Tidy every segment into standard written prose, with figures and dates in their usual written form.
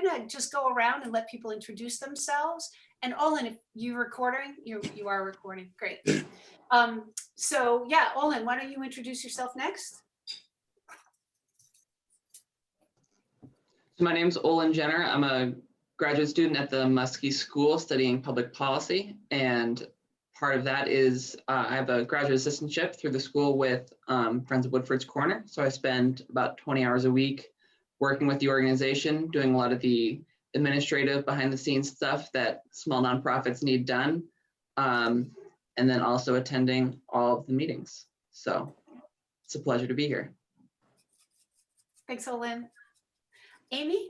gonna just go around and let people introduce themselves. And Olin, if you're recording, you are recording, great. So yeah, Olin, why don't you introduce yourself next? So my name's Olin Jenner. I'm a graduate student at the Muskie School studying public policy. And part of that is I have a graduate assistantship through the school with Friends of Woodford's Corner. So I spend about 20 hours a week working with the organization, doing a lot of the administrative behind the scenes stuff that small nonprofits need done. And then also attending all of the meetings. So it's a pleasure to be here. Thanks, Olin. Amy?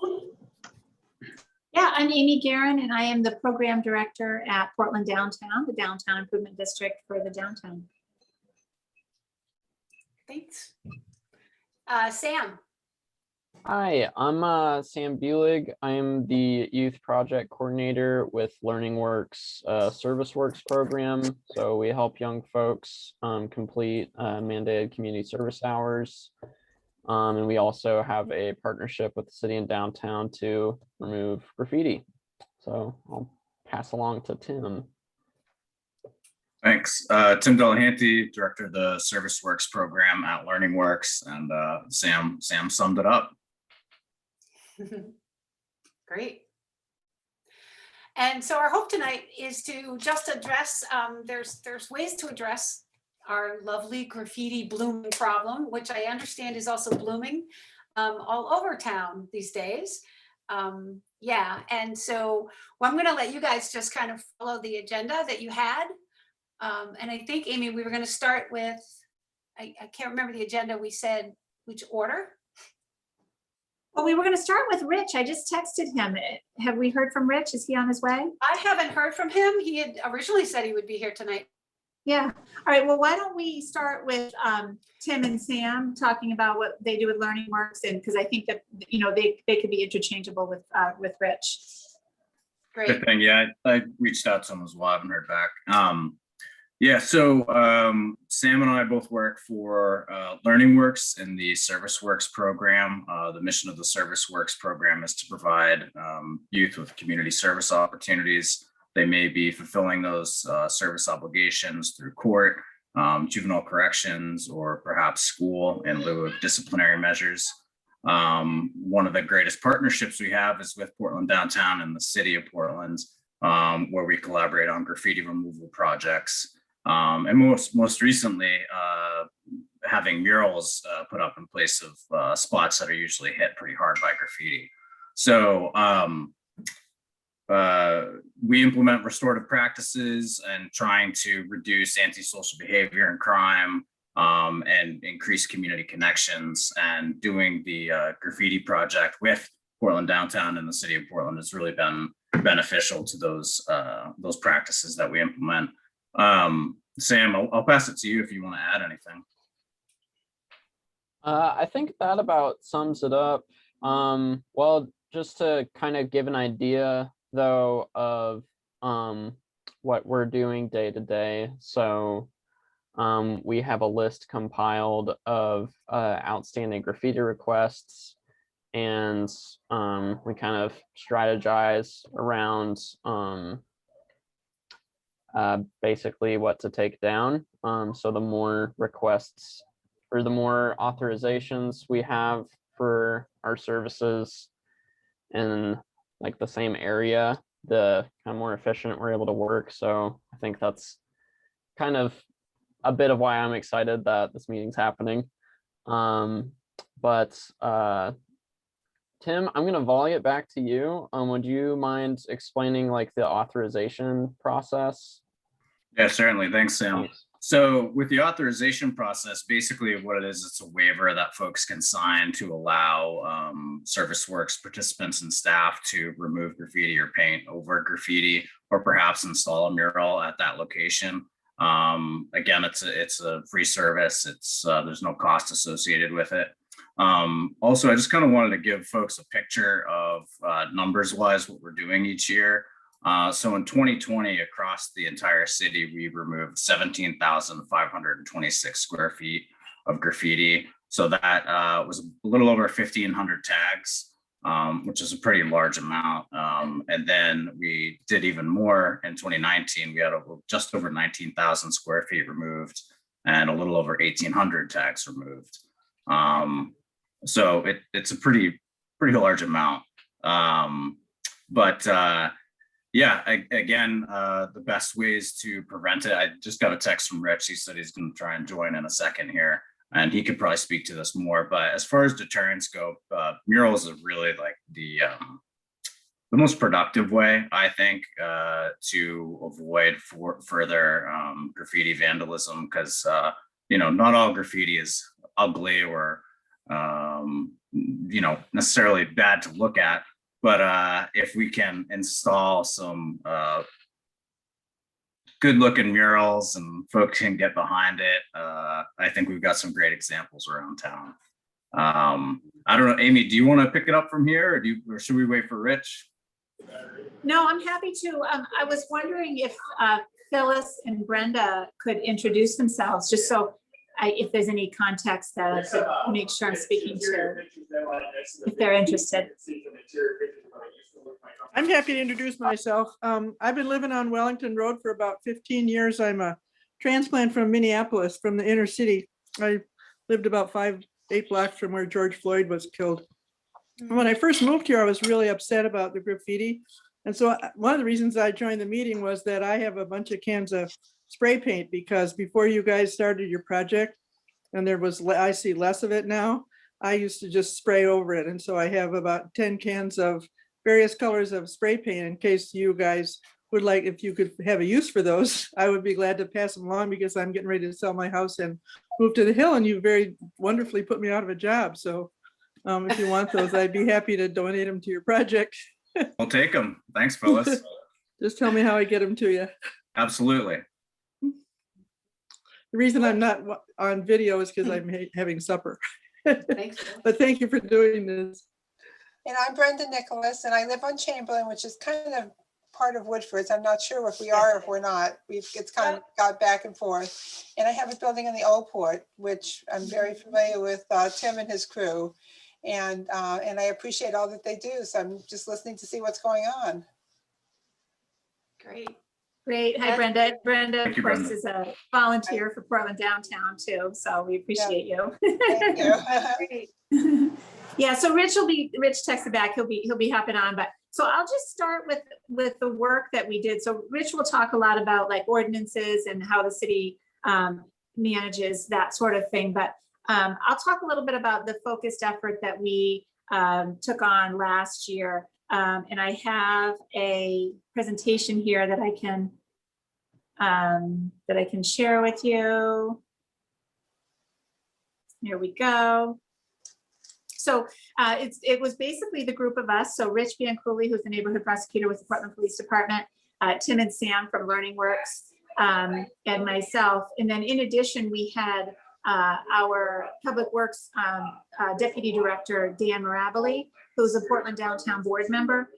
Yeah, I'm Amy Guerin, and I am the program director at Portland Downtown, the Downtown Improvement District for the downtown. Thanks. Sam? Hi, I'm Sam Bulig. I am the youth project coordinator with Learning Works Service Works program. So we help young folks complete mandated community service hours. And we also have a partnership with the city and downtown to remove graffiti. So I'll pass along to Tim. Thanks. Tim Delahanty, director of the Service Works program at Learning Works, and Sam summed it up. Great. And so our hope tonight is to just address, there's ways to address our lovely graffiti blooming problem, which I understand is also blooming all over town these days. Yeah, and so I'm going to let you guys just kind of follow the agenda that you had. And I think, Amy, we were going to start with, I can't remember the agenda. We said which order? Well, we were going to start with Rich. I just texted him. Have we heard from Rich? Is he on his way? I haven't heard from him. He had originally said he would be here tonight. Yeah. All right. Well, why don't we start with Tim and Sam talking about what they do with Learning Works, and because I think that they could be interchangeable with Rich. Great. Good thing. Yeah, I reached out to him as well. I haven't heard back. Yeah, so Sam and I both work for Learning Works in the Service Works program. The mission of the Service Works program is to provide youth with community service opportunities. They may be fulfilling those service obligations through court, juvenile corrections, or perhaps school in lieu of disciplinary measures. One of the greatest partnerships we have is with Portland Downtown and the city of Portland, where we collaborate on graffiti removal projects. And most recently, having murals put up in place of spots that are usually hit pretty hard by graffiti. So we implement restorative practices and trying to reduce antisocial behavior and crime, and increase community connections. And doing the graffiti project with Portland Downtown and the city of Portland has really been beneficial to those practices that we implement. Sam, I'll pass it to you if you want to add anything. I think that about sums it up. Well, just to kind of give an idea though of what we're doing day to day. So we have a list compiled of outstanding graffiti requests, and we kind of strategize around basically what to take down. So the more requests or the more authorizations we have for our services in like the same area, the kind of more efficient we're able to work. So I think that's kind of a bit of why I'm excited that this meeting's happening. But Tim, I'm going to volley it back to you. Would you mind explaining like the authorization process? Yeah, certainly. Thanks, Sam. Thanks. So with the authorization process, basically what it is, it's a waiver that folks can sign to allow Service Works participants and staff to remove graffiti or paint over graffiti, or perhaps install a mural at that location. Again, it's a free service. There's no cost associated with it. Also, I just kind of wanted to give folks a picture of numbers wise what we're doing each year. So in 2020, across the entire city, we removed 17,526 square feet of graffiti. So that was a little over 1,500 tags. which is a pretty large amount. And then we did even more in 2019. We had just over 19,000 square feet removed and a little over 1,800 tags removed. So it's a pretty large amount. Yeah, again, the best ways to prevent it. I just got a text from Rich. He said he's going to try and join in a second here, and he could probably speak to this more. But as far as deterrence go, murals are really like the most productive way, I think, to avoid further graffiti vandalism, because not all graffiti is ugly or necessarily bad to look at. But if we can install some good looking murals and folks can get behind it, I think we've got some great examples around town. I don't know, Amy, do you want to pick it up from here, or should we wait for Rich? No, I'm happy to. I was wondering if Phyllis and Brenda could introduce themselves, just so if there's any context that I could make sure I'm speaking to, if they're interested. I'm happy to introduce myself. I've been living on Wellington Road for about 15 years. I'm a transplant from Minneapolis, from the inner city. I lived about 8 blocks from where George Floyd was killed. When I first moved here, I was really upset about the graffiti. And so one of the reasons I joined the meeting was that I have a bunch of cans of spray paint, because before you guys started your project, and I see less of it now, I used to just spray over it. And so I have about 10 cans of various colors of spray paint in case you guys would like, if you could have a use for those, I would be glad to pass them along, because I'm getting ready to sell my house and move to the hill, and you very wonderfully put me out of a job. So if you want those, I'd be happy to donate them to your project. We'll take them. Thanks, Phyllis. Just tell me how I get them to you. Absolutely. The reason I'm not on video is because I'm having supper. Thanks. But thank you for doing this. And I'm Brenda Nicholas, and I live on Chamberlain, which is kind of part of Woodford's. I'm not sure if we are or if we're not. It's kind of got back and forth. And I have a building in the Old Port, which I'm very familiar with Tim and his crew. And I appreciate all that they do. So I'm just listening to see what's going on. Great. Great. Hi, Brenda. Brenda, Thank of you, course, Brenda. is a volunteer for Portland Downtown too. So we appreciate you. Thank you. Great. Yeah, so Rich texted back. He'll be hopping on, but so I'll just start with the work that we did. So Rich will talk a lot about like ordinances and how the city manages that sort of thing. But I'll talk a little bit about the focused effort that we took on last year. And I have a presentation here that I can share with you. Here we go. So it was basically the group of us. So Rich Bianculli, who's the neighborhood prosecutor with the Portland Police Department, Tim and Sam from Learning Works, and myself. And then in addition, we had our Public Works Deputy Director, Dan Mirabili, who's a Portland Downtown board member.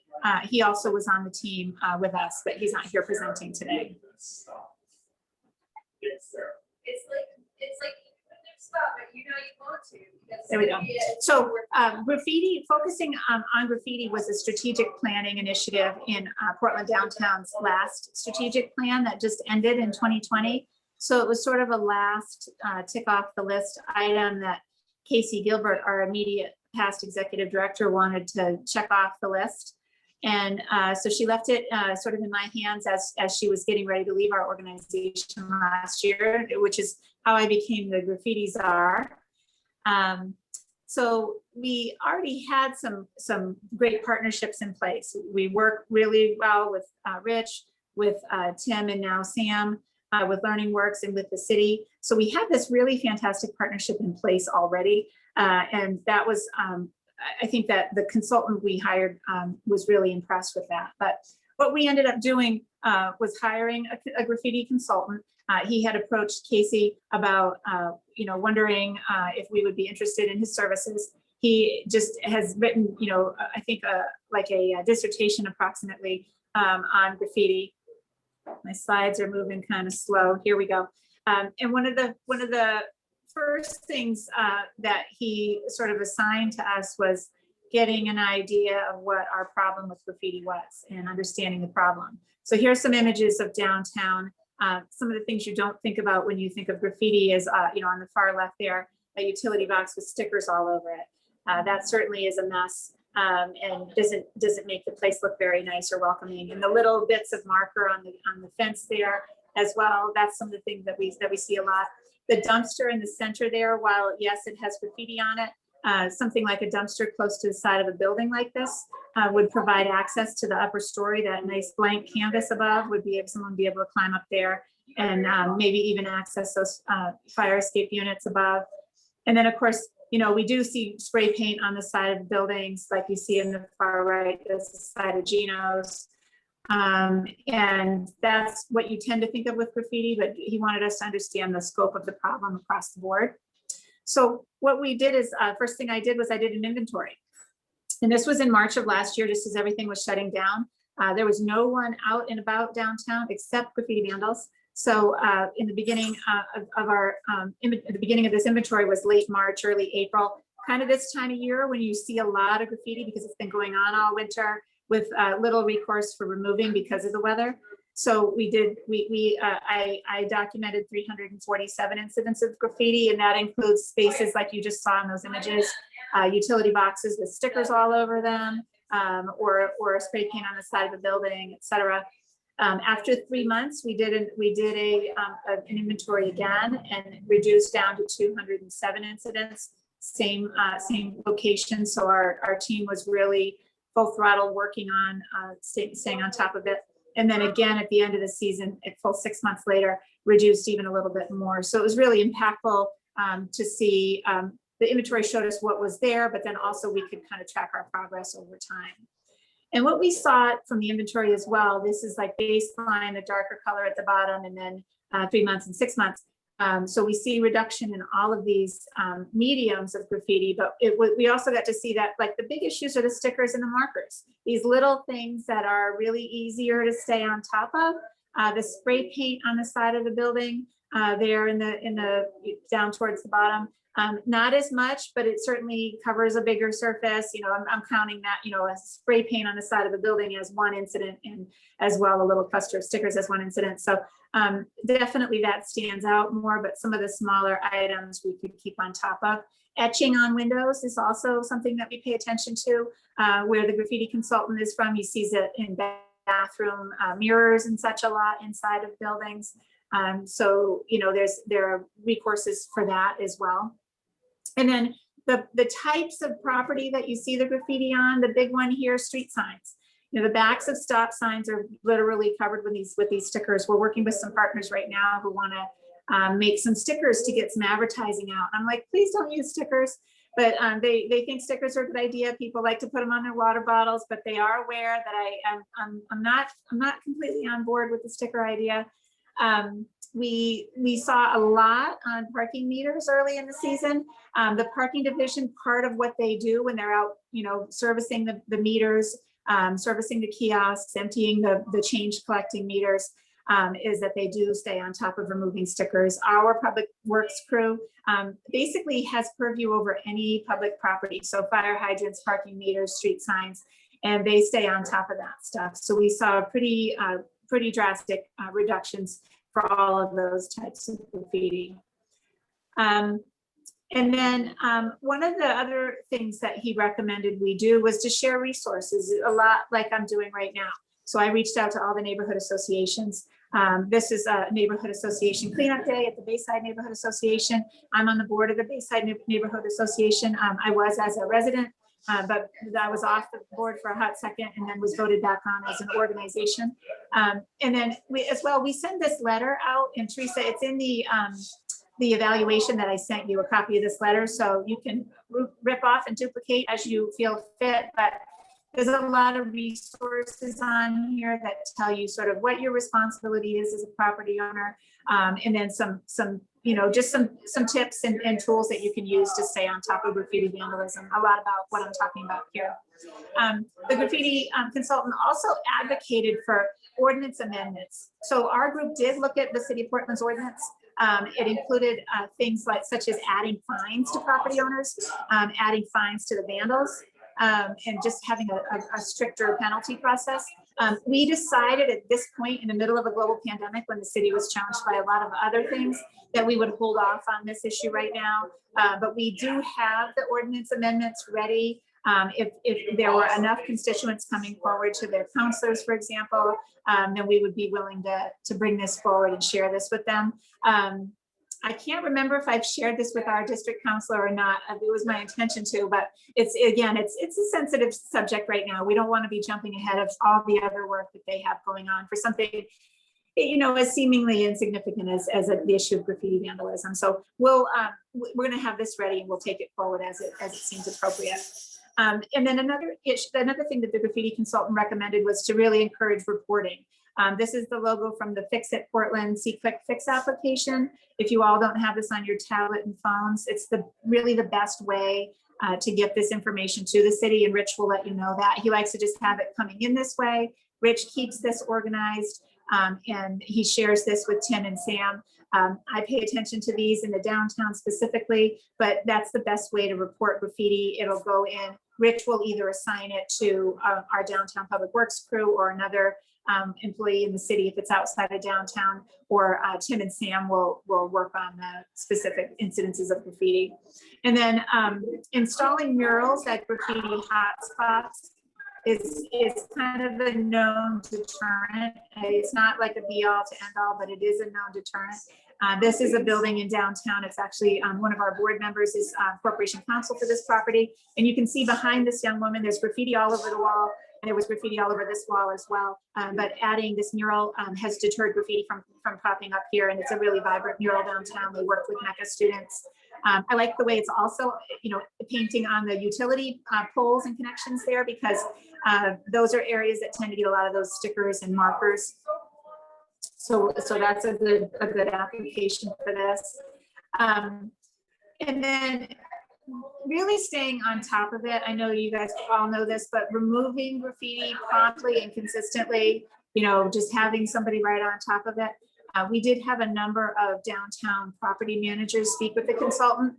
He also was on the team with us, but he's not here presenting today. It's like you know you want to. There we go. So graffiti, focusing on graffiti was a strategic planning initiative in Portland Downtown's last strategic plan that just ended in 2020. So it was sort of a last tick off the list item that Casey Gilbert, our immediate past executive director, wanted to check off the list. And so she left it sort of in my hands as she was getting ready to leave our organization last year, which is how I became the graffiti czar. So we already had some great partnerships in place. We work really well with Rich, with Tim, and now Sam, with Learning Works and with the city. So we had this really fantastic partnership in place already. And that was, I think that the consultant we hired was really impressed with that. But what we ended up doing was hiring a graffiti consultant. He had approached Casey about, wondering if we would be interested in his services. He just has written, I think like a dissertation approximately on graffiti. My slides are moving kind of slow. Here we go. And one of the first things that he sort of assigned to us was getting an idea of what our problem with graffiti was and understanding the problem. So here's some images of downtown. Some of the things you don't think about when you think of graffiti is, you know, on the far left there, a utility box with stickers all over it. That certainly is a mess, and doesn't make the place look very nice or welcoming. And the little bits of marker on the fence there as well, that's some of the things that we see a lot. The dumpster in the center there, while yes, it has graffiti on it, something like a dumpster close to the side of a building like this would provide access to the upper story. That nice blank canvas above would be, if someone be able to climb up there and maybe even access those fire escape units above. And then of course, you know, we do see spray paint on the side of the buildings, like you see in the far right, that's the side of Gino's. And that's what you tend to think of with graffiti, but he wanted us to understand the scope of the problem across the board. So what we did is, first thing I did was I did an inventory. And this was in March of last year, just as everything was shutting down. There was no one out and about downtown except graffiti vandals. So in the beginning the beginning of this inventory was late March, early April, kind of this time of year when you see a lot of graffiti because it's been going on all winter with little recourse for removing because of the weather. So I documented 347 incidents of graffiti, and that includes spaces like you just saw in those images, utility boxes with stickers all over them, or spray paint on the side of the building, etc. After 3 months, we did an inventory again and reduced down to 207 incidents, same location. So our team was really full throttle working on staying on top of it. And then again, at the end of the season, at full 6 months later, reduced even a little bit more. So it was really impactful to see. The inventory showed us what was there, but then also we could kind of track our progress over time. And what we saw from the inventory as well, this is like baseline, the darker color at the bottom, and then 3 months and 6 months. So we see reduction in all of these mediums of graffiti, but we also got to see that like the big issues are the stickers and the markers. These little things that are really easier to stay on top of. The spray paint on the side of the building, there in the down towards the bottom. Not as much, but it certainly covers a bigger surface. You know, I'm counting that, you know, a spray paint on the side of the building as one incident, and as well a little cluster of stickers as one incident. So definitely that stands out more, but some of the smaller items we could keep on top of. Etching on windows is also something that we pay attention to, where the graffiti consultant is from. He sees it in bathroom mirrors and such a lot inside of buildings. So, you know, there are recourses for that as well. And then the types of property that you see the graffiti on, the big one here, street signs. You know, the backs of stop signs are literally covered with these stickers. We're working with some partners right now who want to make some stickers to get some advertising out. I'm like, please don't use stickers. But they think stickers are a good idea. People like to put them on their water bottles, but they are aware that I'm not completely on board with the sticker idea. We saw a lot on parking meters early in the season. The parking division, part of what they do when they're out, you know, servicing the meters, servicing the kiosks, emptying the change collecting meters, is that they do stay on top of removing stickers. Our public works crew basically has purview over any public property. So fire hydrants, parking meters, street signs, and they stay on top of that stuff. So we saw pretty drastic reductions for all of those types of graffiti. And then one of the other things that he recommended we do was to share resources, a lot like I'm doing right now. So I reached out to all the neighborhood associations. This is a neighborhood association cleanup day at the Bayside Neighborhood Association. I'm on the board of the Bayside Neighborhood Association. I was as a resident, but I was off the board for a hot second and then was voted back on as an organization. And then we send this letter out, and Teresa, it's in the evaluation that I sent you, a copy of this letter, so you can rip off and duplicate as you feel fit. But there's a lot of resources on here that tell you sort of what your responsibility is as a property owner, and then some you know, just some tips and tools that you can use to stay on top of graffiti vandalism. A lot about what I'm talking about here. The graffiti consultant also advocated for ordinance amendments. So our group did look at the City of Portland's ordinance. It included things such as adding fines to property owners, adding fines to the vandals. and just having a stricter penalty process. We decided at this point in the middle of a global pandemic, when the city was challenged by a lot of other things, that we would hold off on this issue right now. But we do have the ordinance amendments ready. If there were enough constituents coming forward to their counselors, for example, then we would be willing to bring this forward and share this with them. I can't remember if I've shared this with our district counselor or not. It was my intention to, but it's a sensitive subject right now. We don't want to be jumping ahead of all the other work that they have going on for something, you know, as seemingly insignificant as the issue of graffiti vandalism. So we're going to have this ready and we'll take it forward as it seems appropriate. And then another thing that the graffiti consultant recommended was to really encourage reporting. This is the logo from the Fix It Portland See Quick Fix application. If you all don't have this on your tablet and phones, it's really the best way to get this information to the city, and Rich will let you know that. He likes to just have it coming in this way. Rich keeps this organized, and he shares this with Tim and Sam. I pay attention to these in the downtown specifically, but that's the best way to report graffiti. It'll go in. Rich will either assign it to our downtown public works crew or another employee in the city if it's outside of downtown, or Tim and Sam will work on the specific incidences of graffiti. And then installing murals at graffiti hotspots is kind of a known deterrent. It's not like a be all to end all, but it is a known deterrent. This is a building in downtown. It's actually one of our board members is corporation counsel for this property. And you can see behind this young woman, there's graffiti all over the wall. And there was graffiti all over this wall as well. But adding this mural has deterred graffiti from popping up here. And it's a really vibrant mural downtown. They worked with MECA students. I like the way it's also, you know, painting on the utility poles and connections there, because those are areas that tend to get a lot of those stickers and markers. So that's a good application for this. And then really staying on top of it. I know you guys all know this, but removing graffiti promptly and consistently, you know, just having somebody right on top of it. We did have a number of downtown property managers speak with the consultant,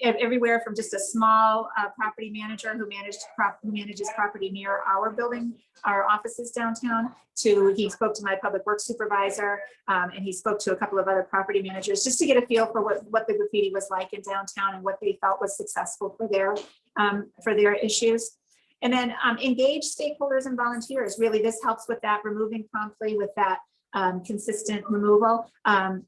everywhere from just a small property manager who manages property near our building, our offices downtown, to he spoke to my public works supervisor, and he spoke to a couple of other property managers just to get a feel for what the graffiti was like in downtown and what they felt was successful for their issues. And then engage stakeholders and volunteers. Really, this helps with that, removing promptly with that consistent removal.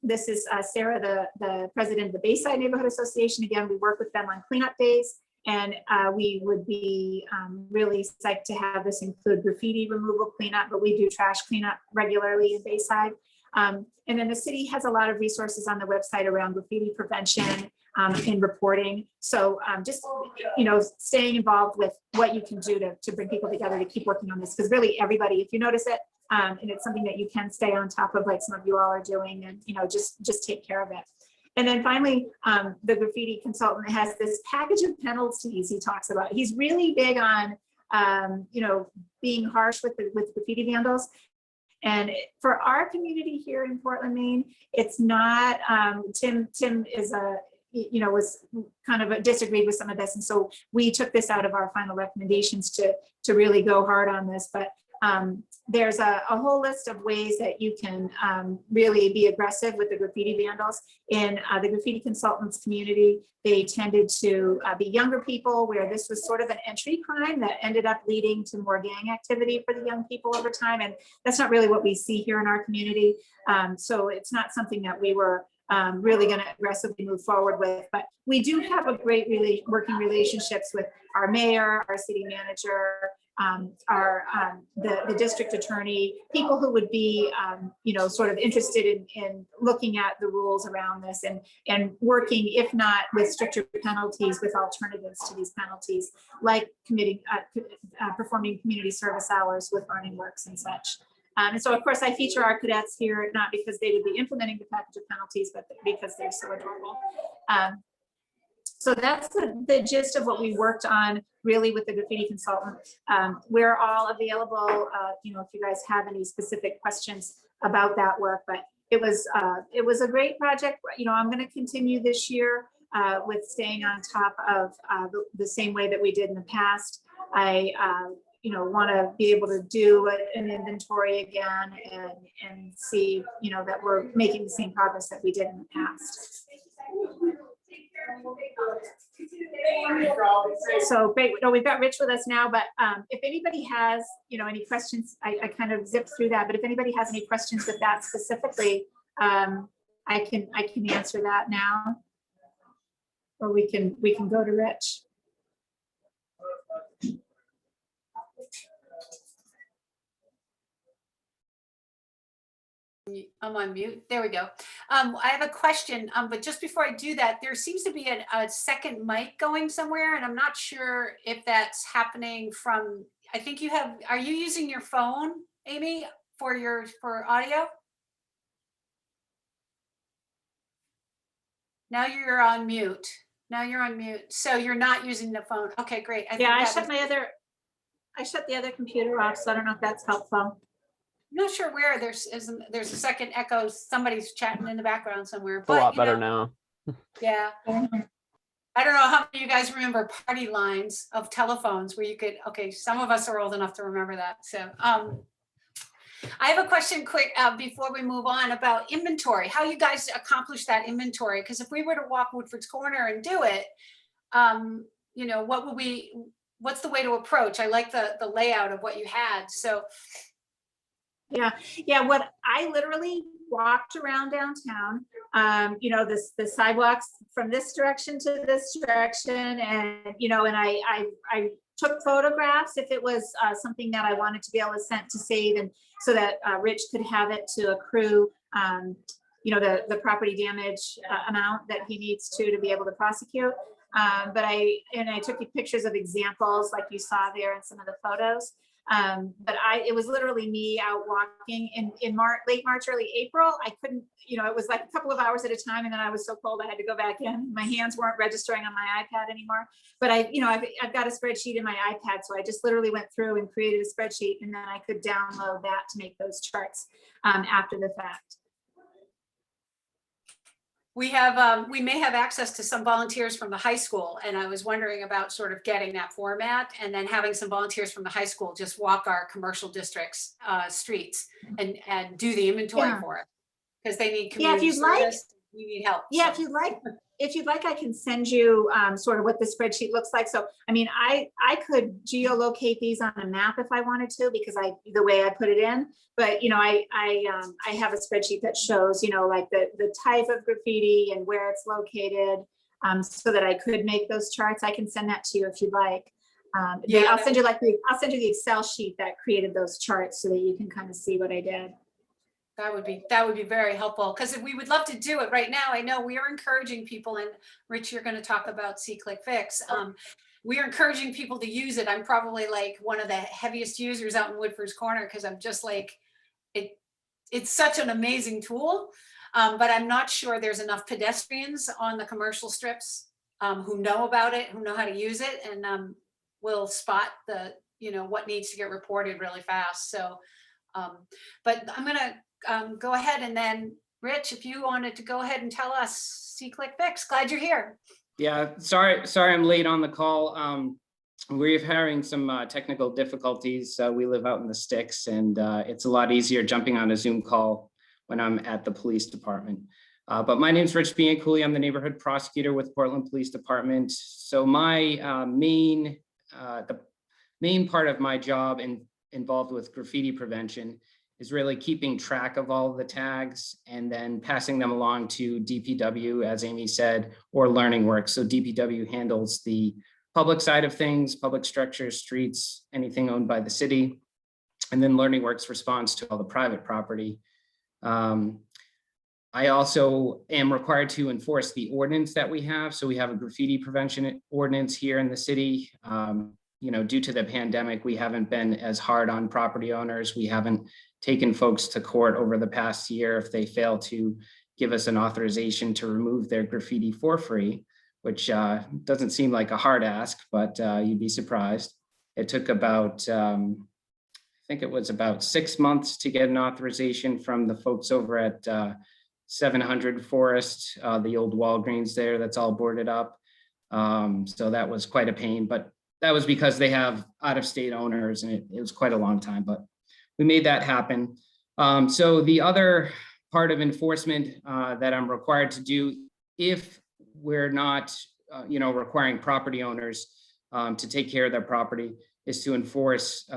This is Sarah, the president of the Bayside Neighborhood Association. Again, we work with them on cleanup days, and we would be really psyched to have this include graffiti removal cleanup, but we do trash cleanup regularly in Bayside. And then the city has a lot of resources on the website around graffiti prevention and reporting. So just, you know, staying involved with what you can do to bring people together to keep working on this, because really everybody, if you notice it, and it's something that you can stay on top of, like some of you all are doing, and, you know, just take care of it. And then finally, the graffiti consultant has this package of penalties he talks about. He's really big on, you know, being harsh with graffiti vandals. And for our community here in Portland, Maine, it's not, Tim is was kind of disagreed with some of this. And so we took this out of our final recommendations to really go hard on this. But there's a whole list of ways that you can really be aggressive with the graffiti vandals. In the graffiti consultants community, they tended to be younger people, where this was sort of an entry crime that ended up leading to more gang activity for the young people over time. And that's not really what we see here in our community. So it's not something that we were really going to aggressively move forward with. But we do have a great working relationships with our mayor, our city manager, the district attorney, people who would be, sort of interested in looking at the rules around this and working, if not with stricter penalties, with alternatives to these penalties, like performing community service hours with Learning Works and such. And so, of course, I feature our cadets here, not because they would be implementing the package of penalties, but because they're so adorable. So that's the gist of what we worked on really with the graffiti consultant. We're all available, if you guys have any specific questions about that work, but it was a great project. I'm going to continue this year with staying on top of the same way that we did in the past. I want to be able to do an inventory again and see, that we're making the same progress that we did in the past. So great. No, we've got Rich with us now, but if anybody has, any questions, I kind of zipped through that, but if anybody has any questions with that specifically, I can answer that now. Or we can go to Rich. I'm on mute. There we go. I have a question, but just before I do that, there seems to be a second mic going somewhere, and I'm not sure if that's happening from, I think you have, are you using your phone, Amy, for audio? Now you're on mute. Now you're on mute. So you're not using the phone. Okay, great. I shut the other computer off, so I don't know if that's helpful. I'm not sure where there's a second echo. Somebody's chatting in the background somewhere. It's a lot better now. Yeah. I don't know how many of you guys remember party lines of telephones where you could, okay, some of us are old enough to remember that. So I have a question quick before we move on about inventory, how you guys accomplish that inventory. Because if we were to walk Woodford's Corner and do it, what's the way to approach? I like the layout of what you had. So Yeah. What I literally walked around downtown, the sidewalks from this direction to this direction. And, and I took photographs if it was something that I wanted to be able to save, and so that Rich could have it to accrue, the property damage amount that he needs to be able to prosecute. But I took pictures of examples like you saw there in some of the photos. But it was literally me out walking in late March, early April. I couldn't, it was like a couple of hours at a time, and then I was so cold I had to go back in. My hands weren't registering on my iPad anymore. But I've got a spreadsheet in my iPad, so I just literally went through and created a spreadsheet, and then I could download that to make those charts after the fact. we may have access to some volunteers from the high school, and I was wondering about sort of getting that format and then having some volunteers from the high school just walk our commercial districts streets and do the inventory for it, because they need community service. We need help. Yeah, so. If you'd like, I can send you sort of what the spreadsheet looks like. So, I mean, I could geolocate these on a map if I wanted to, because the way I put it in. But I have a spreadsheet that shows like the type of graffiti and where it's located, so that I could make those charts. I can send that to you if you'd like. I'll send you the Excel sheet that created those charts so that you can kind of see what I did. That would be very helpful, because we would love to do it right now. I know we are encouraging people, and Rich, you're going to talk about SeeClickFix. We are encouraging people to use it. I'm probably like one of the heaviest users out in Woodford's Corner, because I'm just like, it's such an amazing tool, but I'm not sure there's enough pedestrians on the commercial strips who know about it, who know how to use it, and will spot the what needs to get reported really fast. So, but I'm going to go ahead, and then Rich, if you wanted to go ahead and tell us SeeClickFix. Glad you're here. Yeah, sorry I'm late on the call. We're having some technical difficulties. We live out in the sticks, and it's a lot easier jumping on a Zoom call when I'm at the police department. But my name's Rich Bianculli. I'm the neighborhood prosecutor with Portland Police Department. So my the main part of my job involved with graffiti prevention is really keeping track of all of the tags and then passing them along to DPW, as Amy said, or Learning Works. So DPW handles the public side of things, public structures, streets, anything owned by the city. And then Learning Works responds to all the private property. I also am required to enforce the ordinance that we have. So we have a graffiti prevention ordinance here in the city. Due to the pandemic, we haven't been as hard on property owners. We haven't taken folks to court over the past year if they fail to give us an authorization to remove their graffiti for free, which doesn't seem like a hard ask, but you'd be surprised. It took about, I think it was about 6 months to get an authorization from the folks over at 700 Forest, the old Walgreens there, that's all boarded up. So that was quite a pain, but that was because they have out-of-state owners, and it was quite a long time, but we made that happen. So the other part of enforcement that I'm required to do, if we're not, requiring property owners to take care of their property, is to enforce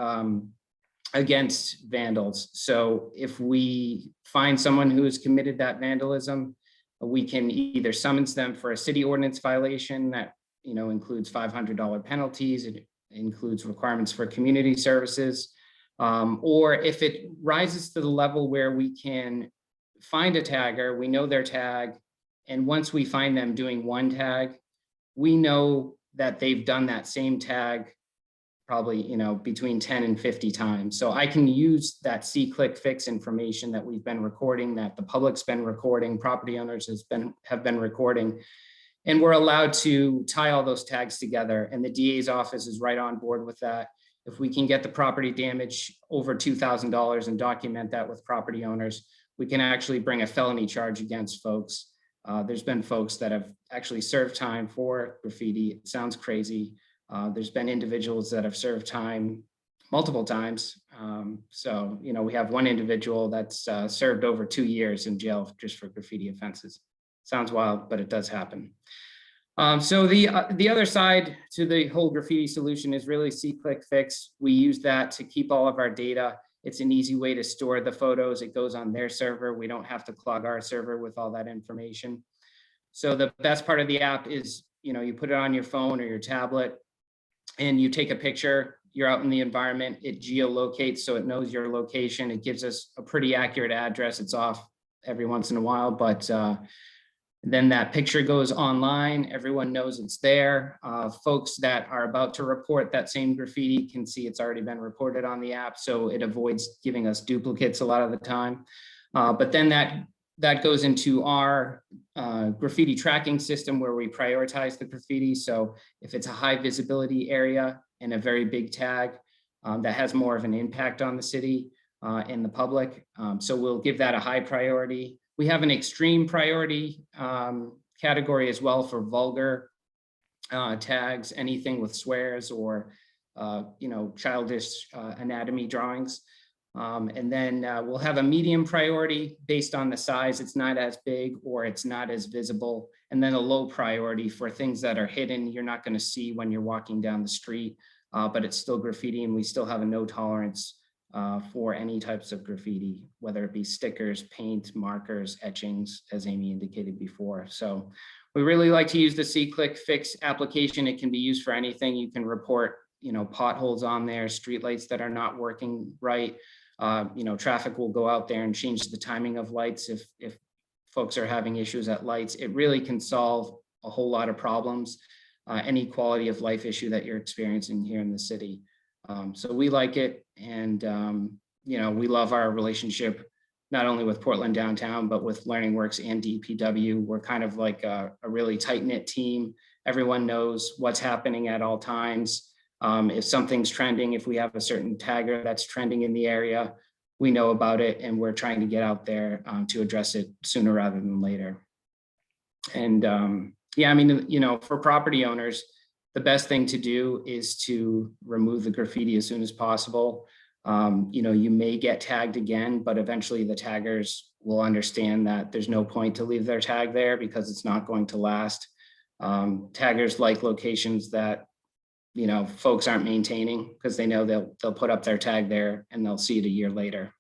against vandals. So if we find someone who has committed that vandalism, we can either summons them for a city ordinance violation that includes $500 penalties. It includes requirements for community services, or if it rises to the level where we can find a tagger, we know their tag, and once we find them doing one tag, we know that they've done that same tag probably between 10 and 50 times. So I can use that see-click fix information that we've been recording, that the public's been recording, property owners have been recording, and we're allowed to tie all those tags together. And the DA's office is right on board with that. If we can get the property damage over $2,000 and document that with property owners, we can actually bring a felony charge against folks. There's been folks that have actually served time for graffiti. It sounds crazy. There's been individuals that have served time multiple times. So, we have one individual that's served over 2 years in jail just for graffiti offenses. Sounds wild, but it does happen. So the other side to the whole graffiti solution is really see-click fix. We use that to keep all of our data. It's an easy way to store the photos. It goes on their server. We don't have to clog our server with all that information. So the best part of the app is, you put it on your phone or your tablet and you take a picture. You're out in the environment. It geolocates, so it knows your location. It gives us a pretty accurate address. It's off every once in a while, but then that picture goes online. Everyone knows it's there. Folks that are about to report that same graffiti can see it's already been reported on the app, so it avoids giving us duplicates a lot of the time. But then that goes into our graffiti tracking system where we prioritize the graffiti. So if it's a high visibility area and a very big tag, that has more of an impact on the city and the public. So we'll give that a high priority. We have an extreme priority category as well for vulgar tags, anything with swears or childish anatomy drawings. And then we'll have a medium priority based on the size. It's not as big or it's not as visible. And then a low priority for things that are hidden. You're not going to see when you're walking down the street, but it's still graffiti, and we still have a no tolerance for any types of graffiti, whether it be stickers, paint, markers, etchings, as Amy indicated before. So we really like to use the see-click fix application. It can be used for anything. You can report, potholes on there, streetlights that are not working right. Traffic will go out there and change the timing of lights if folks are having issues at lights. It really can solve a whole lot of problems, any quality of life issue that you're experiencing here in the city. So we like it, and we love our relationship, not only with Portland Downtown, but with LearningWorks and DPW. We're kind of like a really tight-knit team. Everyone knows what's happening at all times. If something's trending, if we have a certain tagger that's trending in the area, we know about it, and we're trying to get out there to address it sooner rather than later. And for property owners, the best thing to do is to remove the graffiti as soon as possible. You may get tagged again, but eventually the taggers will understand that there's no point to leave their tag there because it's not going to last. Taggers like locations that folks aren't maintaining because they know they'll put up their tag there and they'll see it a year later.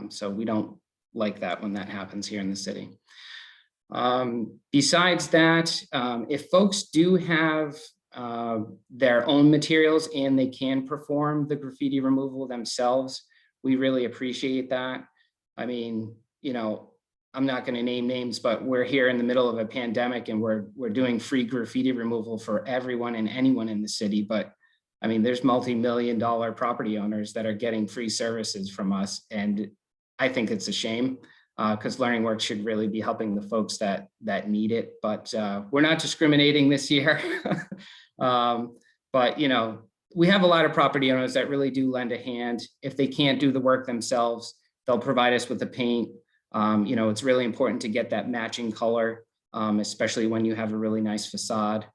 So we don't like that when that happens here in the city. Besides that, if folks do have their own materials and they can perform the graffiti removal themselves, we really appreciate that. I mean, I'm not going to name names, but we're here in the middle of a pandemic and we're doing free graffiti removal for everyone and anyone in the city. But I mean, there's multi-million-dollar property owners that are getting free services from us. And I think it's a shame because LearningWorks should really be helping the folks that need it. But we're not discriminating this year. But we have a lot of property owners that really do lend a hand. If they can't do the work themselves, they'll provide us with the paint. It's really important to get that matching color, especially when you have a really nice facade.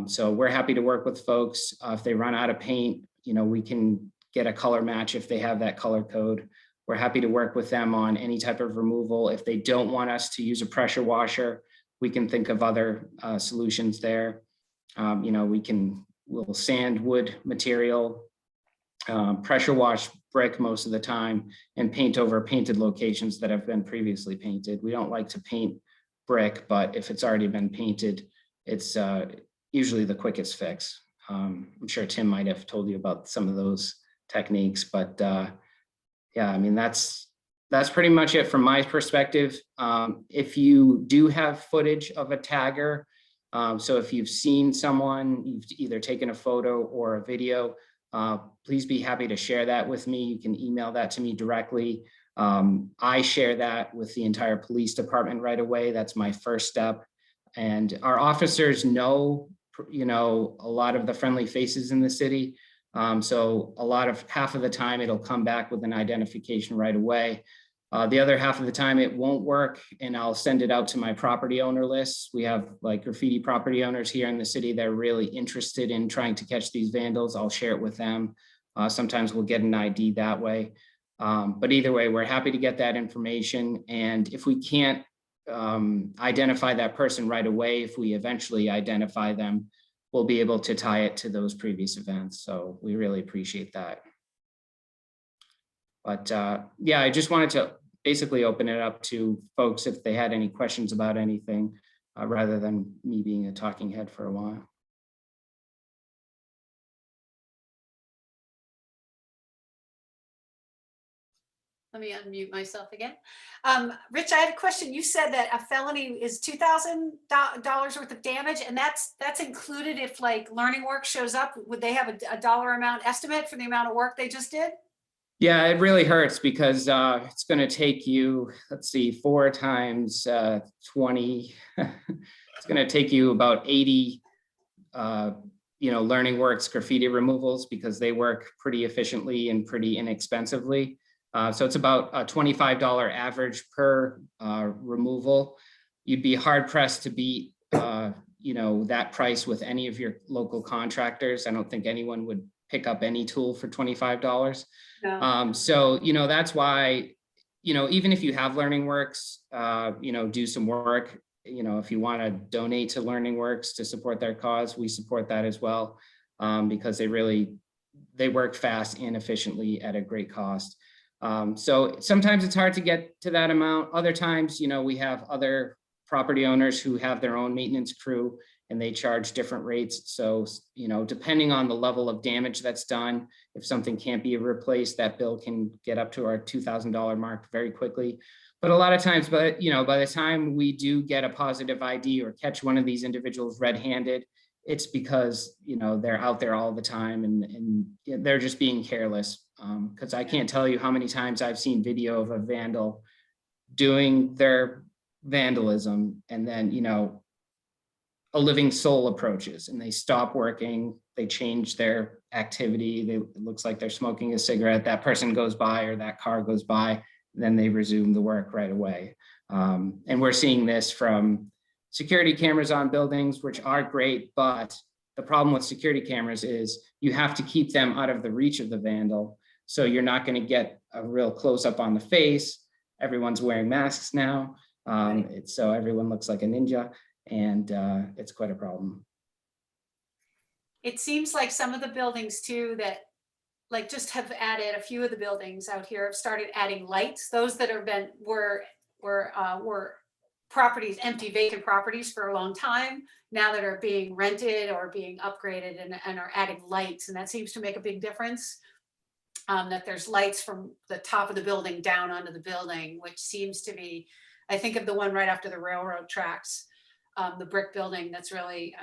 So we're happy to work with folks. If they run out of paint, we can get a color match if they have that color code. We're happy to work with them on any type of removal. If they don't want us to use a pressure washer, we can think of other solutions there. We'll sand wood material, pressure wash brick most of the time, and paint over painted locations that have been previously painted. We don't like to paint brick, but if it's already been painted, it's usually the quickest fix. I'm sure Tim might have told you about some of those techniques, but yeah, I mean, that's pretty much it from my perspective. If you do have footage of a tagger, so if you've seen someone, you've either taken a photo or a video, please be happy to share that with me. You can email that to me directly. I share that with the entire police department right away. That's my first step. And our officers know, a lot of the friendly faces in the city. So half of the time it'll come back with an identification right away. The other half of the time it won't work, and I'll send it out to my property owner list. We have like graffiti property owners here in the city that are really interested in trying to catch these vandals. I'll share it with them. Sometimes we'll get an ID that way. But either way, we're happy to get that information. And if we can't identify that person right away, if we eventually identify them, we'll be able to tie it to those previous events. So we really appreciate that. But yeah, I just wanted to basically open it up to folks if they had any questions about anything, rather than me being a talking head for a while. Let me unmute myself again. Rich, I had a question. You said that a felony is $2,000 worth of damage, and that's included if like Learning Work shows up. Would they have a dollar amount estimate for the amount of work they just did? Yeah, it really hurts because it's going to take you, let's see, 4 times 20. It's going to take you about 80, Learning Works graffiti removals, because they work pretty efficiently and pretty inexpensively. So it's about a $25 average per removal. You'd be hard pressed to beat, that price with any of your local contractors. I don't think anyone would pick up any tool for $25. No. So, that's why, even if you have Learning Works, do some work, if you want to donate to Learning Works to support their cause, we support that as well, because they work fast and efficiently at a great cost. So sometimes it's hard to get to that amount. Other times, we have other property owners who have their own maintenance crew and they charge different rates. So, depending on the level of damage that's done, if something can't be replaced, that bill can get up to our $2,000 mark very quickly. But a lot of times, by the time we do get a positive ID or catch one of these individuals red-handed, it's because, they're out there all the time and they're just being careless. Because I can't tell you how many times I've seen video of a vandal doing their vandalism, and then, a living soul approaches and they stop working, they change their activity, it looks like they're smoking a cigarette, that person goes by or that car goes by, then they resume the work right away. And we're seeing this from security cameras on buildings, which are great, but the problem with security cameras is you have to keep them out of the reach of the vandal. So you're not going to get a real close up on the face. Everyone's wearing masks now. So everyone looks like a ninja, and it's quite a problem. It seems like some of the buildings too that like just have added, a few of the buildings out here have started adding lights. Those that have been were properties, empty vacant properties for a long time, now that are being rented or being upgraded and are adding lights, and that seems to make a big difference. That there's lights from the top of the building down onto the building, which seems to be, I think of the one right after the railroad tracks, the brick building that's really,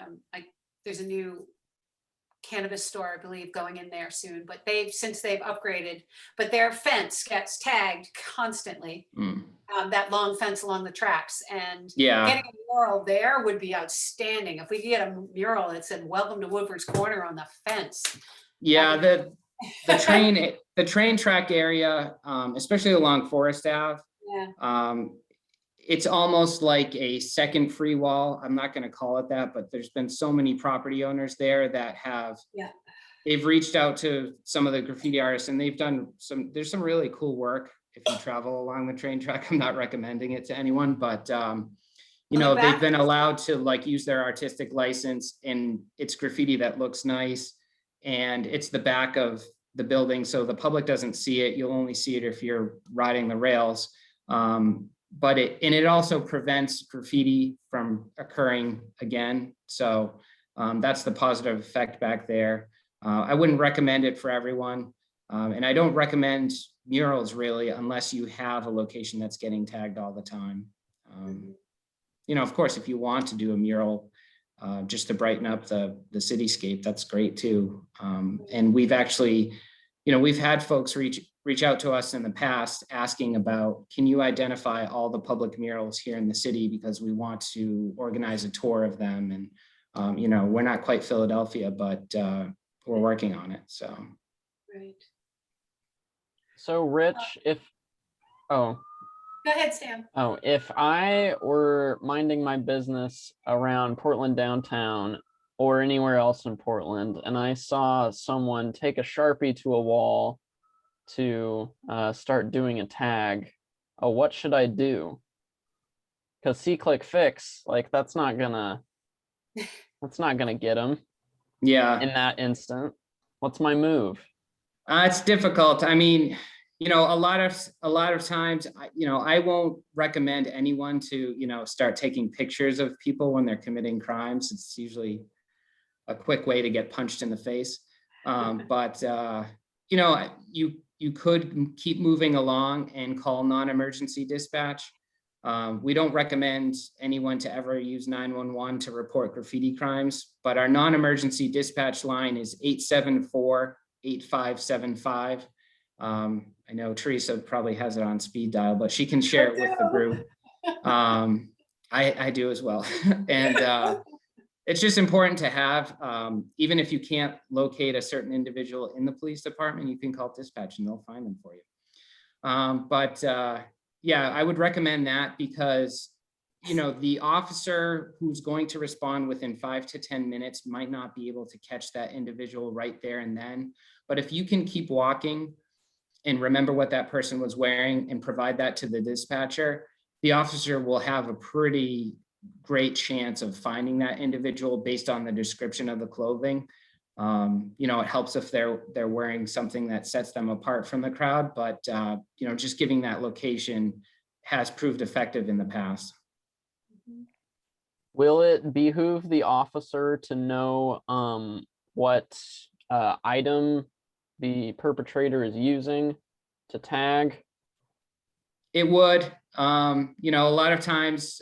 there's a new cannabis store, I believe, going in there soon, but since they've upgraded, but their fence gets tagged constantly, that long fence along the tracks, and getting a mural there would be outstanding. If we could get a mural that said, "Welcome to Woodward's Corner" on the fence. Yeah, the train track area, especially along Forest Ave, Yeah. It's almost like a second free wall. I'm not going to call it that, but there's been so many property owners there that have, Yeah. they've reached out to some of the graffiti artists and they've done there's some really cool work. If you travel along the train track, I'm not recommending it to anyone, but you know, they've been allowed to like use their artistic license, and it's graffiti that looks nice. And it's the back of the building, so the public doesn't see it. You'll only see it if you're riding the rails. But it also prevents graffiti from occurring again. So that's the positive effect back there. I wouldn't recommend it for everyone. And I don't recommend murals really, unless you have a location that's getting tagged all the time. You know, of course, if you want to do a mural just to brighten up the cityscape, that's great too. And we've actually, you know, we've had folks reach out to us in the past asking about, can you identify all the public murals here in the city, because we want to organize a tour of them. And, you know, we're not quite Philadelphia, but we're working on it, so. Right. So Rich, Go ahead, Sam. if I were minding my business around Portland downtown or anywhere else in Portland, and I saw someone take a Sharpie to a wall to start doing a tag, what should I do? Because see, click, fix, like that's not gonna get them Yeah. in that instant. What's my move? It's difficult. I mean, you know, a lot of times, you know, I won't recommend anyone to, you know, start taking pictures of people when they're committing crimes. It's usually a quick way to get punched in the face. But you know, you could keep moving along and call non-emergency dispatch. We don't recommend anyone to ever use 911 to report graffiti crimes, but our non-emergency dispatch line is 874-8575. I know Teresa probably has it on speed dial, but she can share it with the group. I do as well. And it's just important to have, even if you can't locate a certain individual in the police department, you can call dispatch and they'll find them for you. Yeah, I would recommend that because, you know, the officer who's going to respond within 5 to 10 minutes might not be able to catch that individual right there and then. But if you can keep walking and remember what that person was wearing and provide that to the dispatcher, the officer will have a pretty great chance of finding that individual based on the description of the clothing. You know, it helps if they're wearing something that sets them apart from the crowd, but you know, just giving that location has proved effective in the past. Will it behoove the officer to know what item the perpetrator is using to tag? It would. You know, a lot of times,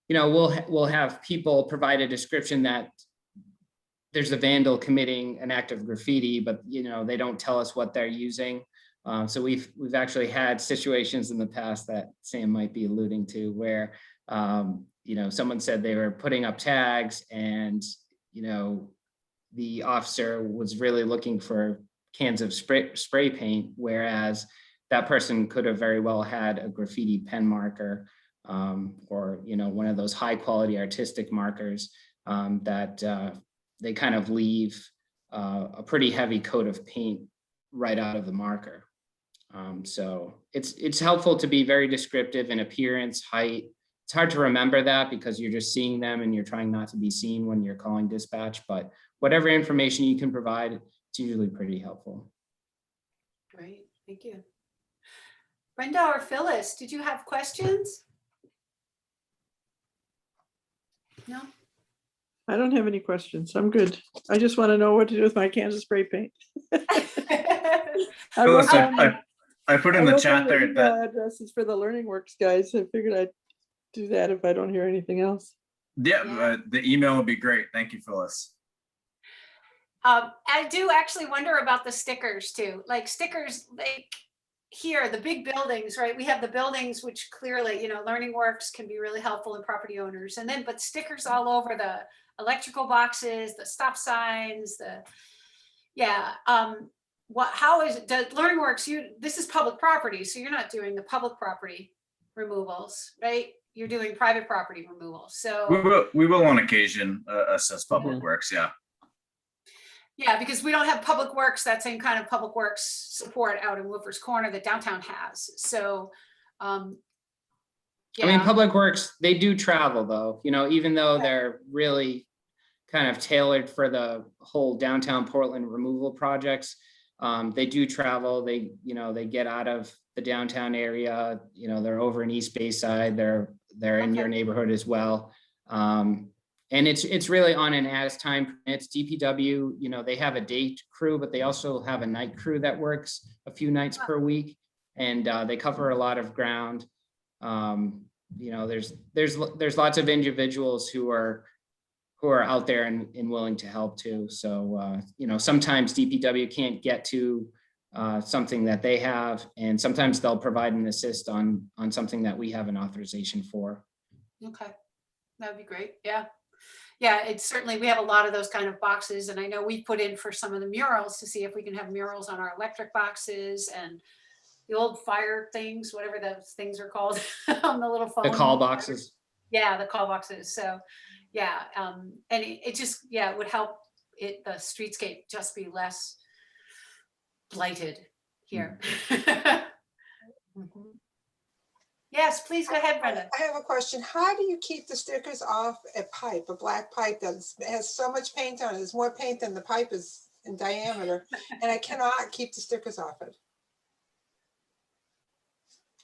you know, we'll have people provide a description that there's a vandal committing an act of graffiti, but you know, they don't tell us what they're using. So we've actually had situations in the past that Sam might be alluding to where you know, someone said they were putting up tags and you know, the officer was really looking for cans of spray paint, whereas that person could have very well had a graffiti pen marker or you know, one of those high quality artistic markers that they kind of leave a pretty heavy coat of paint right out of the marker. So it's helpful to be very descriptive in appearance, height. It's hard to remember that because you're just seeing them and you're trying not to be seen when you're calling dispatch, but whatever information you can provide, it's usually pretty helpful. Great, thank you. Brenda or Phyllis, did you have questions? No? I don't have any questions. I'm good. I just want to know what to do with my Kansas spray paint. Phyllis, I put in the chat there email that addresses for the Learning Works guys. I figured I'd do that if I don't hear anything else. yeah, the email would be great. Thank you, Phyllis. I do actually wonder about the stickers too. Like stickers, like here, the big buildings, right? We have the buildings, which clearly, you know, Learning Works can be really helpful in property owners. And then, but stickers all over the electrical boxes, the stop signs, yeah. how is it, does Learning Works, this is public property, so you're not doing the public property removals, right? You're doing private property removals, so. We will on occasion assess public Mhm. works, yeah. Yeah, because we don't have public works, that same kind of public works support out in Woofers Corner that downtown has, so. I mean, Yeah, Public Works, they do travel though, even though they're really kind of tailored for the whole downtown Portland removal projects. They do travel, they get out of the downtown area, they're over in East Bayside, they're in your Okay. neighborhood as well. And it's really on an as time permits. DPW, they have a day crew, but they also have a night crew that works a few nights per week, and they cover a lot of ground. There's lots of individuals who are out there and willing to help too. So, sometimes DPW can't get to something that they have, and sometimes they'll provide an assist on something that we have an authorization for. okay, that would be great, yeah. Yeah, it's certainly, we have a lot of those kind of boxes, and I know we put in for some of the murals to see if we can have murals on our electric boxes and the old fire things, whatever those things are called, on the little phone. The call boxes. Yeah, the call boxes, so, yeah, and it just, yeah, it would help the streetscape just be less blighted here. Mhm. Yes, please go ahead, Brenda. I have a question. How do you keep the stickers off a pipe, a black pipe that has so much paint on it? There's more paint than the pipe is in diameter, and I cannot keep the stickers off it.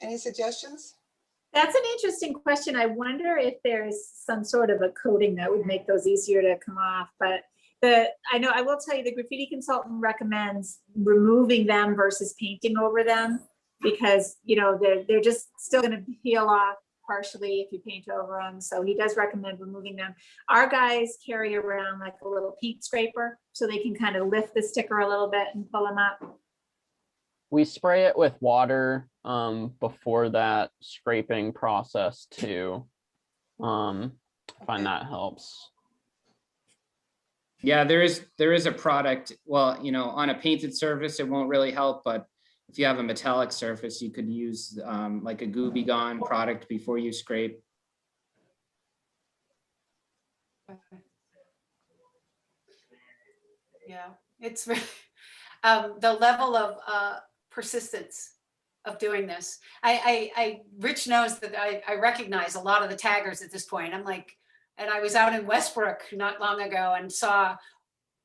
Any suggestions? That's an interesting question. I wonder if there's some sort of a coating that would make those easier to come off, but I will tell you, the graffiti consultant recommends removing them versus painting over them, because they're just still going to peel off partially if you paint over them. So he does recommend removing them. Our guys carry around like a little paint scraper so they can kind of lift the sticker a little bit and pull them up. We spray it with water before that scraping process too. Find that helps. Yeah, there is a product. Well, on a painted surface, it won't really help, but if you have a metallic surface, you could use like a Gooby Gone product before you scrape. Yeah, it's the level of persistence of doing this. Rich knows that I recognize a lot of the taggers at this point. I'm like, and I was out in Westbrook not long ago and saw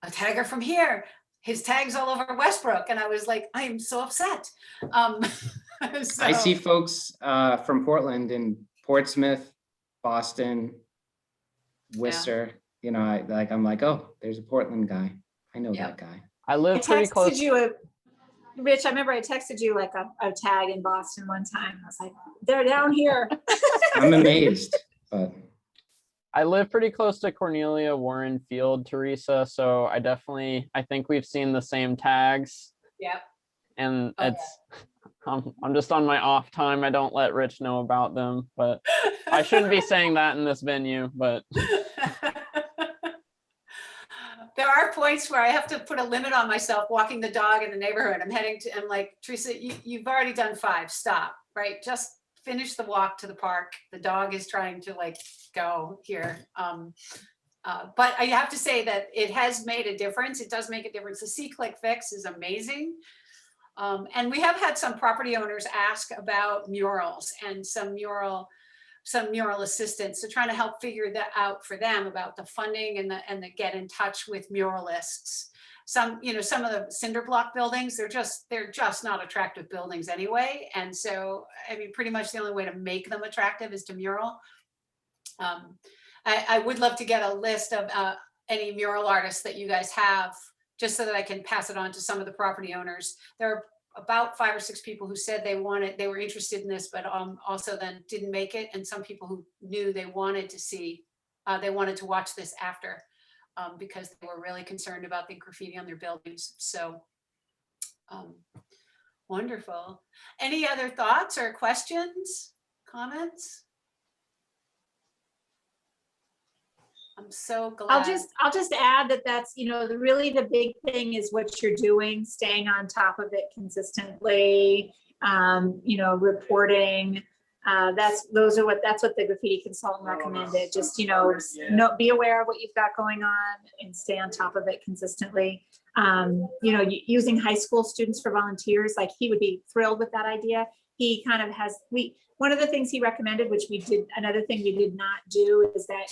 a tagger from here. His tags all over Westbrook, and I was like, I am so upset. So, I see folks from Portland and Portsmouth, Boston, Worcester. I'm like, oh, there's a Portland guy. I know that guy. I I live pretty close. texted you Rich, I remember I texted you like a tag in Boston one time. I was like, they're down here. I'm amazed, but I live pretty close to Cornelia Warren Field, Teresa. So I think we've seen the same tags. Yep. And Oh, I'm just on my off time. I don't let Rich know about them, but I shouldn't be saying that in this venue, but. There are points where I have to put a limit on myself walking the dog in the neighborhood. I'm like, Teresa, you've already done 5, stop, right? Just finish the walk to the park. The dog is trying to go here. But I have to say that it has made a difference. It does make a difference. The C-Click fix is amazing. And we have had some property owners ask about murals and some mural assistance. So trying to help figure that out for them about the funding and the get in touch with muralists. Some of the cinder block buildings, they're just not attractive buildings anyway. And so, I mean, pretty much the only way to make them attractive is to mural. I would love to get a list of any mural artists that you guys have, just so that I can pass it on to some of the property owners. There are about 5 or 6 people who said they were interested in this, but also then didn't make it. And some people who knew they wanted to watch this after, because they were really concerned about the graffiti on their buildings. So wonderful. Any other thoughts or questions, comments? I'm so glad. I'll just add that that's, really the big thing is what you're doing, staying on top of it consistently, reporting. That's what the graffiti consultant recommended. Just, be aware of what you've got going on and stay on top of it consistently. Using high school students for volunteers, like he would be thrilled with that idea. He kind of has, one of the things he recommended, which we did, another thing we did not do is that,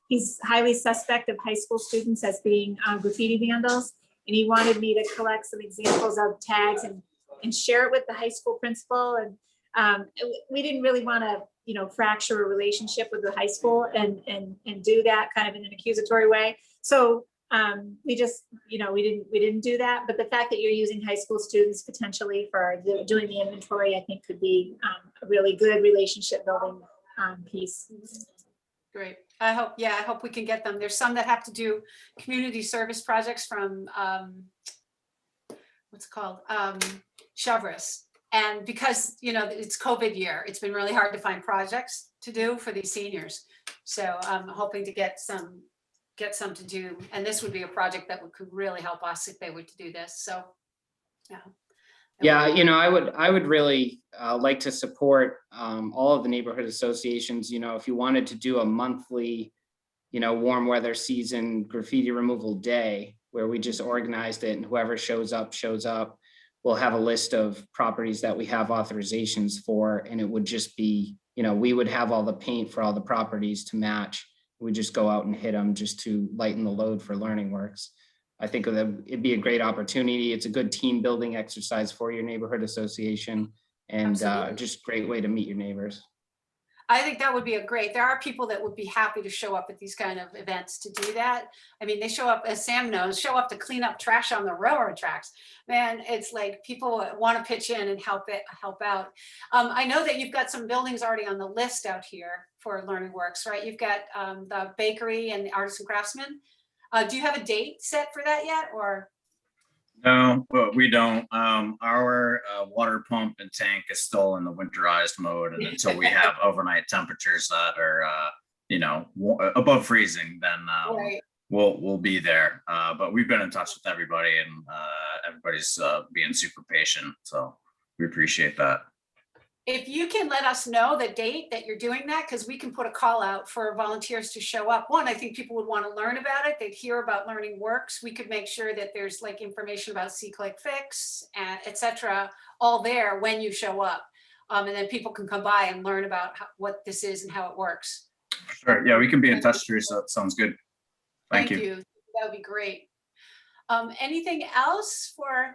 he's highly suspect of high school students as being graffiti vandals. And he wanted me to collect some examples of tags and share it with the high school principal. And we didn't really want to, fracture a relationship with the high school and do that kind of in an accusatory way. So we just, we didn't do that. But the fact that you're using high school students potentially for doing the inventory, I think could be a really good relationship building piece. Great. I hope we can get them. There's some that have to do community service projects from, what's it called? Chavris. And because, it's COVID year, it's been really hard to find projects to do for these seniors. So I'm hoping to get some to do. And this would be a project that could really help us if they were to do this. So, yeah. Yeah, I would really like to support all of the neighborhood associations. If you wanted to do a monthly, warm weather season graffiti removal day where we just organized it and whoever shows up, we'll have a list of properties that we have authorizations for, and it would just be, we would have all the paint for all the properties to match. We just go out and hit them just to lighten the load for Learning Works. I think it'd be a great opportunity. It's a good team building exercise for your neighborhood association and just great way to meet your neighbors. I think that would be there are people that would be happy to show up at these kind of events to do that. I mean, they show up, as Sam knows, to clean up trash on the railroad tracks. Man, it's like people want to pitch in and help out. I know that you've got some buildings already on the list out here for Learning Works, right? You've got the bakery and the artisan craftsman. Do you have a date set for that yet, or? No, but we don't. Our water pump and tank is still in the winterized mode, and until we have overnight temperatures that are, above freezing, then Right. we'll be there. But we've been in touch with everybody, and everybody's being super patient, so we appreciate that. If you can let us know the date that you're doing that, because we can put a call out for volunteers to show up. One, I think people would want to learn about it. They'd hear about Learning Works. We could make sure that there's like information about See, Click, Fix, et cetera, all there when you show up. And then people can come by and learn about what this is and how it works. Sure. Yeah, we can be in touch, Teresa. That sounds good. Thank you. That would be great. Anything else for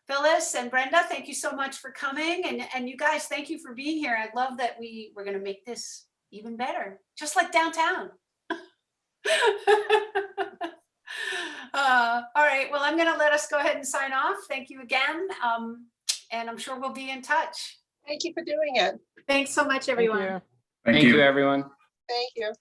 Phyllis and Brenda? Thank you so much for coming. And you guys, thank you for being here. I love that we're going to make this even better, just like downtown. All right. Well, I'm going to let us go ahead and sign off. Thank you again. And I'm sure we'll be in touch. Thank you for doing it. Thanks so much, everyone. Thank you. Thank Thank you. you, everyone. Thank you.